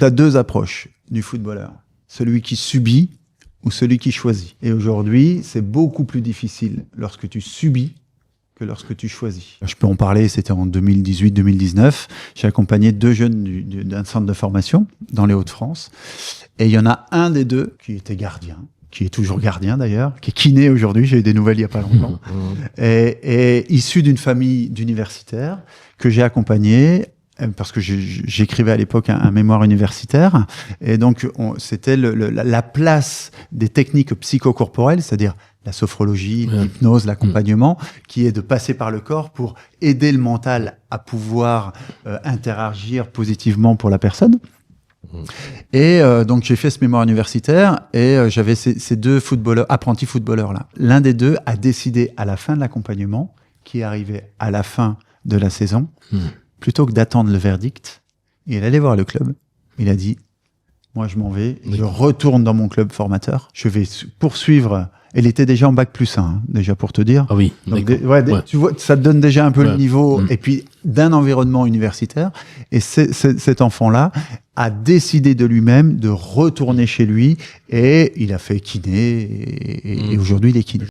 Tu as deux approches du footballeur. Celui qui subit ou celui qui choisit. Et aujourd'hui, c'est beaucoup plus difficile lorsque tu subis que lorsque tu choisis. Je peux en parler, c'était en 2018-2019. J'ai accompagné 2 jeunes d'un centre de formation dans les Hauts-de-France. Et il y en a un des 2 qui était gardien, qui est toujours gardien d'ailleurs, qui est kiné aujourd'hui, j'ai eu des nouvelles il n'y a pas longtemps, et issu d'une famille d'universitaires que j'ai accompagné parce que j'écrivais à l'époque un mémoire universitaire, et donc c'était la place des techniques psychocorporelles, c'est-à-dire la sophrologie, l'hypnose, l'accompagnement, qui est de passer par le corps pour aider le mental à pouvoir interagir positivement pour la personne. Et donc j'ai fait ce mémoire universitaire, et j'avais ces 2 footballeurs, apprentis footballeurs là. L'un des 2 a décidé à la fin de l'accompagnement, qui arrivait à la fin de la saison, plutôt que d'attendre le verdict, il allait voir le club. Il a dit, moi je m'en vais, je retourne dans mon club formateur, je vais poursuivre. Elle était déjà en bac+1, hein, déjà pour te dire. Ah oui, donc tu vois, ça te donne déjà un peu le niveau, et puis d'un environnement universitaire. Et cet enfant-là a décidé de lui-même de retourner chez lui, et il a fait kiné, et aujourd'hui il est kiné.